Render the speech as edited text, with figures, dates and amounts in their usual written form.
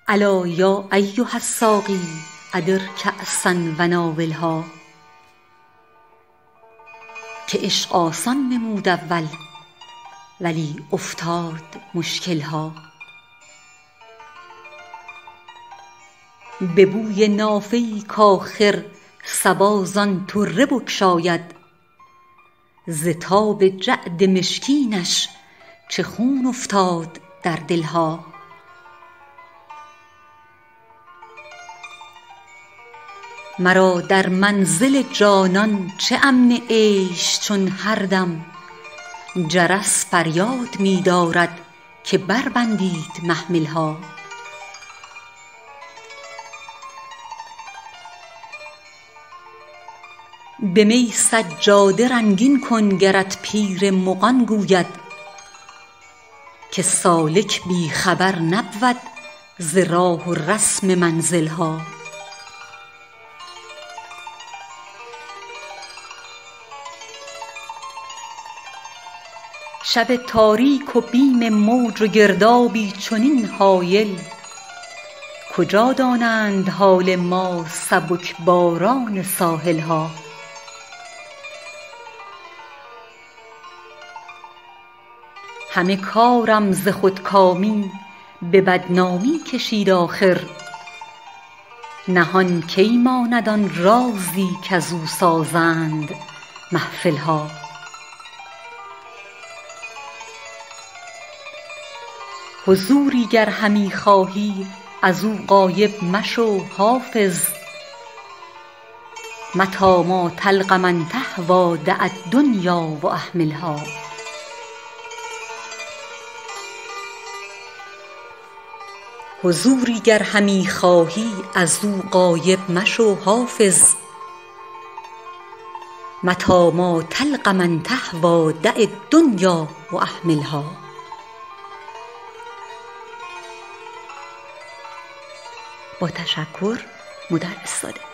الا یا ایها الساقی ادر کأسا و ناولها، که عشق آسان نمود اول ولی افتاد مشکلها. به بوی نافه ای کآخر صبا زان طره بگشاید، ز تاب جعد مشکینش چه خون افتاد در دلها. مرا در منزل جانان چه امن عیش چون هر دم جرس فریاد می دارد که بربندید محملها. به می سجاده رنگین کن گرت پیر مغان گوید، که سالک بی خبر نبود ز راه و رسم منزلها. شب تاریک و بیم موج و گردابی چنین هایل، کجا دانند حال ما سبکباران ساحلها. همه کارم ز خودکامی به بدنامی کشید آخر، نهان کی ماند آن رازی کزو سازند محفلها. حضوری گر همی خواهی ازو غایب مشو حافظ، متیٰ ما تلق من تهویٰ دع الدنیا و اهملها. حضوری گر همی خواهی ازو غایب مشو حافظ، متیٰ ما تلق من تهویٰ دع الدنیا و اهملها. با تشکر، مدرس صادق.